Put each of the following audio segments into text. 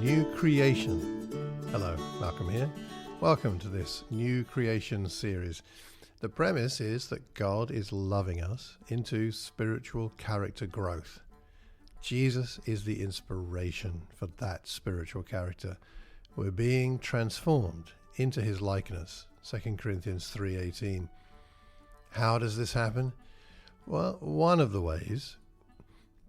new creation. Hello, Malcolm here. Welcome to this new creation series. The premise is that God is loving us into spiritual character growth. Jesus is the inspiration for that spiritual character. We're being transformed into his likeness. 2 Corinthians 3:18. How does this happen? Well, one of the ways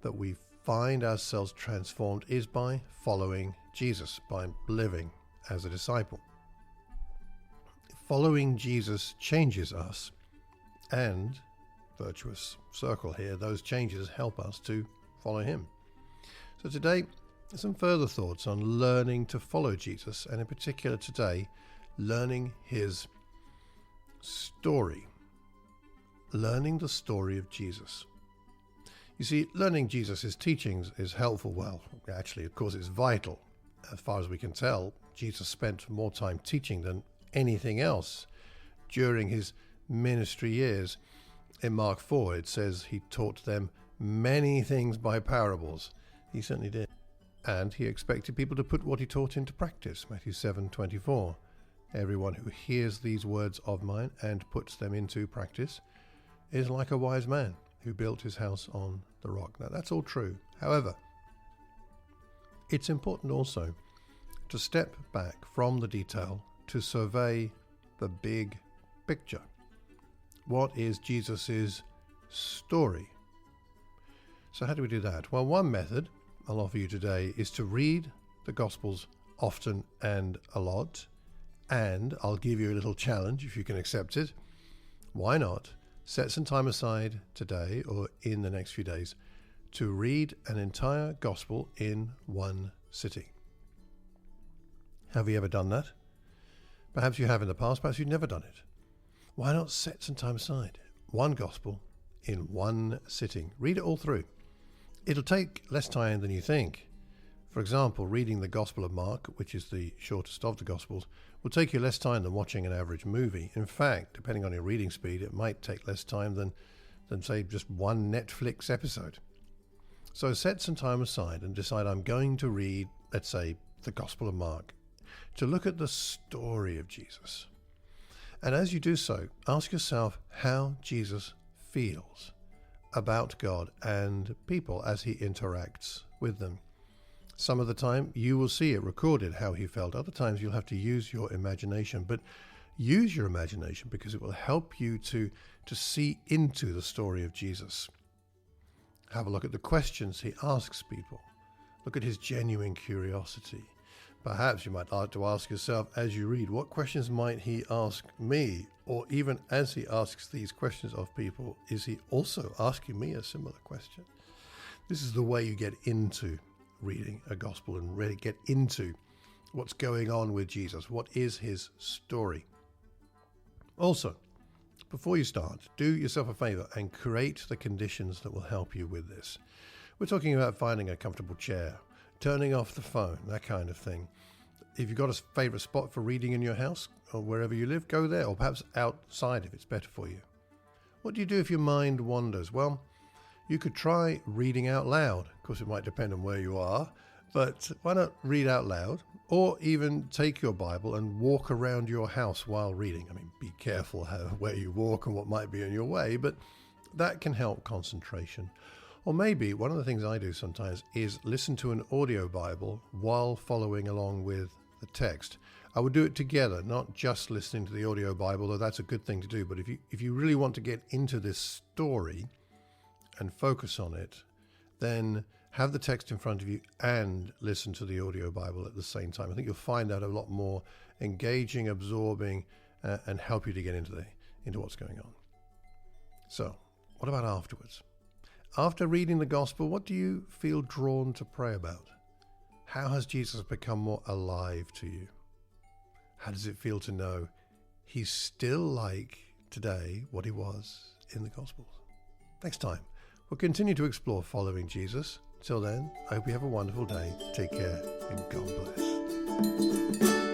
that we find ourselves transformed is by following Jesus, by living as a disciple. Following Jesus changes us, and, virtuous circle here, those changes help us to follow him. So today, some further thoughts on learning to follow Jesus, and in particular today, learning his story. Learning the story of Jesus. You see, learning Jesus' teachings is helpful. Well, actually, of course, it's vital. As far as we can tell, Jesus spent more time teaching than anything else during his ministry years. In Mark 4, it says he taught them many things by parables. He certainly did. And he expected people to put what he taught into practice. Matthew 7:24. Everyone who hears these words of mine and puts them into practice is like a wise man who built his house on the rock. Now, that's all true. However, it's important also to step back from the detail to survey the big picture. What is Jesus' story? So how do we do that? Well, one method I'll offer you today is to read the Gospels often and a lot, and I'll give you a little challenge if you can accept it. Why not set some time aside today or in the next few days to read an entire Gospel in one sitting? Have you ever done that? Perhaps you have in the past, perhaps you've never done it. Why not set some time aside? One Gospel in one sitting. Read it all through. It'll take less time than you think. For example, reading the Gospel of Mark, which is the shortest of the Gospels, will take you less time than watching an average movie. In fact, depending on your reading speed, it might take less time than say, just one Netflix episode. So set some time aside and decide I'm going to read, let's say, the Gospel of Mark, to look at the story of Jesus. And as you do so, ask yourself how Jesus feels about God and people as he interacts with them. Some of the time you will see it recorded how he felt. Other times you'll have to use your imagination. But use your imagination because it will help you to see into the story of Jesus. Have a look at the questions he asks people. Look at his genuine curiosity. Perhaps you might like to ask yourself as you read, what questions might he ask me? Or even as he asks these questions of people, is he also asking me a similar question? This is the way you get into reading a gospel and really get into what's going on with Jesus. What is his story? Also, before you start, do yourself a favor and create the conditions that will help you with this. We're talking about finding a comfortable chair, turning off the phone, that kind of thing. If you've got a favorite spot for reading in your house or wherever you live, go there, or perhaps outside if it's better for you. What do you do if your mind wanders? Well, you could try reading out loud. Of course, it might depend on where you are, but why not read out loud? Or even take your Bible and walk around your house while reading. I mean, be careful where you walk and what might be in your way, but that can help concentration. Or maybe one of the things I do sometimes is listen to an audio Bible while following along with the text. I would do it together, not just listening to the audio Bible, though that's a good thing to do. But if you really want to get into this story and focus on it, then have the text in front of you and listen to the audio Bible at the same time. I think you'll find that a lot more engaging, absorbing, and help you to get into what's going on. So, what about afterwards? After reading the gospel, what do you feel drawn to pray about? How has Jesus become more alive to you? How does it feel to know he's still like today what he was in the Gospels? Next time, we'll continue to explore following Jesus. Till then, I hope you have a wonderful day. Take care and God bless.